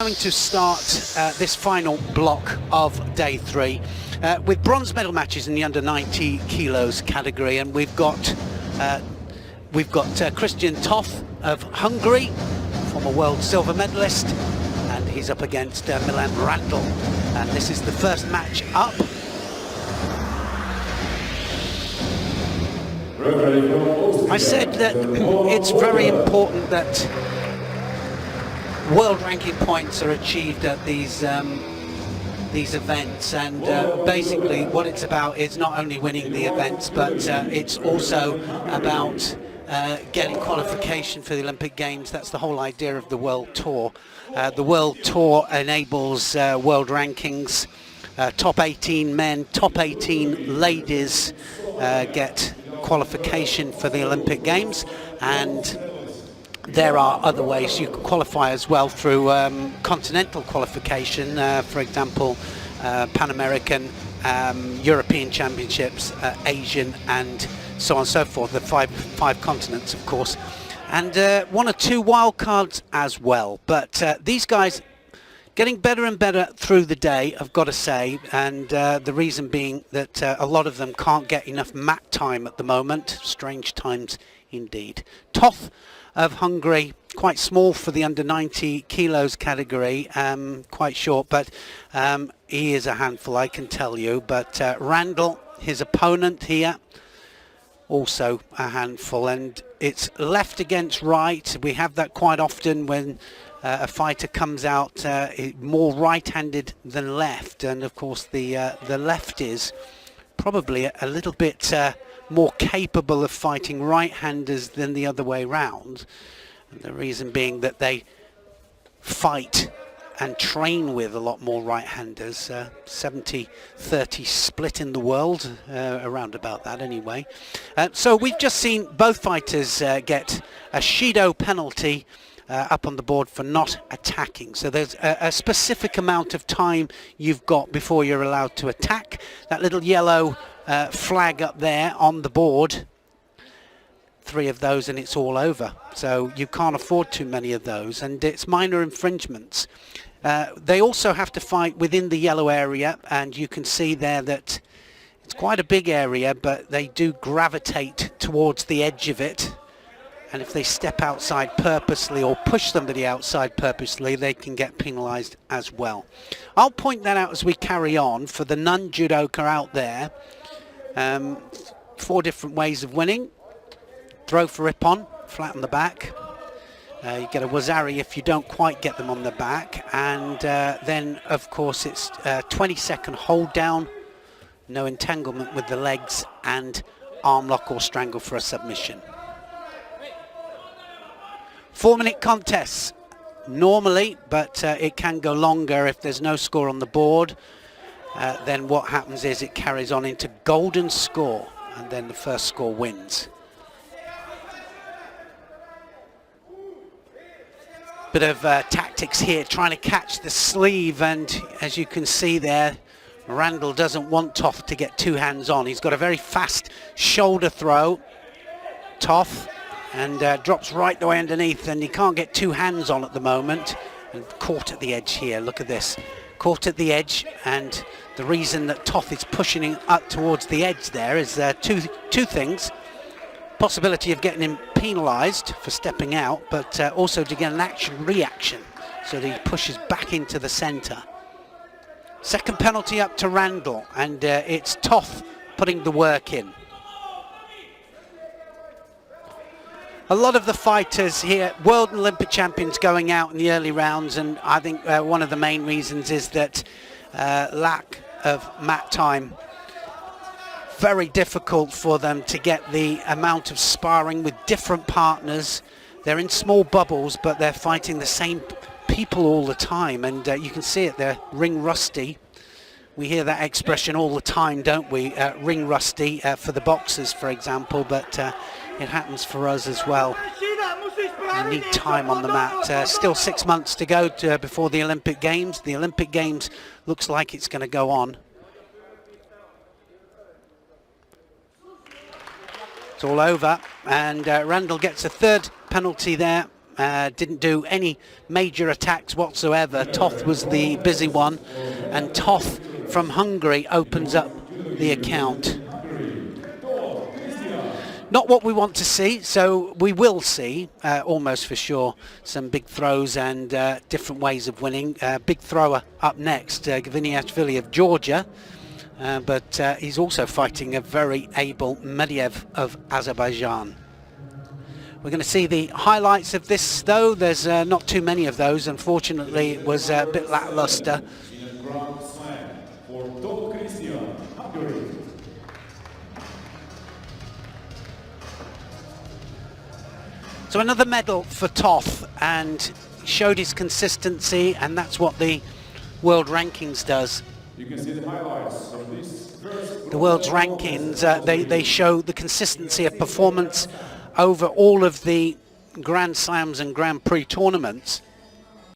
going to start this final block of day 3 with bronze medal matches in the under 90 kilos category, and we've got Krisztián Tóth of Hungary, former world silver medalist, and he's up against Milan Randl, and this is the first match up. I said that it's very important that world ranking points are achieved at these events, and basically what it's about is not only winning the events, but it's also about getting qualification for the Olympic Games. That's the whole idea of the World Tour. The World Tour enables world rankings. Top 18 men, top 18 ladies get qualification for the Olympic Games, and there are other ways you can qualify as well through continental qualification, for example Pan American, European Championships, Asian, and so on and so forth, the five continents of course, and 1 or 2 wild cards as well. But these guys getting better and better through the day, I've got to say, and the reason being that a lot of them can't get enough mat time at the moment. Strange times indeed. Tóth of Hungary, quite small for the under 90 kilos category, quite short, but he is a handful, I can tell you. But Randl, his opponent here, also a handful, and it's left against right. We have that quite often when a fighter comes out more right-handed than left, and of course the left is probably a little bit more capable of fighting right-handers than the other way round, and the reason being that they fight and train with a lot more right-handers. 70-30 split in the world, around about that anyway. So we've just seen both fighters get a Shido penalty up on the board for not attacking. So there's a specific amount of time you've got before you're allowed to attack. That little yellow flag up there on the board, 3 of those and it's all over. So you can't afford too many of those, and it's minor infringements. They also have to fight within the yellow area, and you can see there that it's quite a big area, but they do gravitate towards the edge of it. And if they step outside purposely or push somebody outside purposely, they can get penalised as well. I'll point that out as we carry on for the non-judoka out there. 4 different ways of winning. Throw for ippon, flat on the back. You get a wazari if you don't quite get them on the back. And then, of course, it's 20-second hold down, no entanglement with the legs, and arm lock or strangle for a submission. 4-minute contests normally, but it can go longer if there's no score on the board. Then what happens is it carries on into golden score, and then the first score wins. Bit of tactics here, trying to catch the sleeve, and as you can see there, Randl doesn't want Tóth to get 2 hands on. He's got a very fast shoulder throw, Tóth, and drops right the way underneath, and he can't get 2 hands on at the moment, and caught at the edge here. Look at this, caught at the edge, and the reason that Tóth is pushing him up towards the edge there is two things. Possibility of getting him penalised for stepping out, but also to get an action-reaction, so that he pushes back into the centre. Second penalty up to Randl, and it's Tóth putting the work in. A lot of the fighters here, world and Olympic champions, going out in the early rounds, and I think one of the main reasons is that lack of mat time. Very difficult for them to get the amount of sparring with different partners. They're in small bubbles, but they're fighting the same people all the time, and you can see it, they're ring rusty. We hear that expression all the time, don't we? Ring rusty for the boxers, for example, but it happens for us as well. You need time on the mat. Still 6 months to go before the Olympic Games. The Olympic Games looks like it's going to go on. It's all over, and Randl gets a 3rd penalty there, didn't do any major attacks whatsoever. Tóth was the busy one, and Tóth from Hungary opens up the account. Not what we want to see, so we will see, almost for sure, some big throws and different ways of winning. Big thrower up next, Gviniashvili of Georgia, but he's also fighting a very able Medvedev of Azerbaijan. We're going to see the highlights of this, though. There's not too many of those. Unfortunately, it was a bit lackluster. So another medal for Tóth, and showed his consistency, and that's what the world rankings does. You can see the highlights of this. The world's rankings, they show the consistency of performance over all of the Grand Slams and Grand Prix tournaments.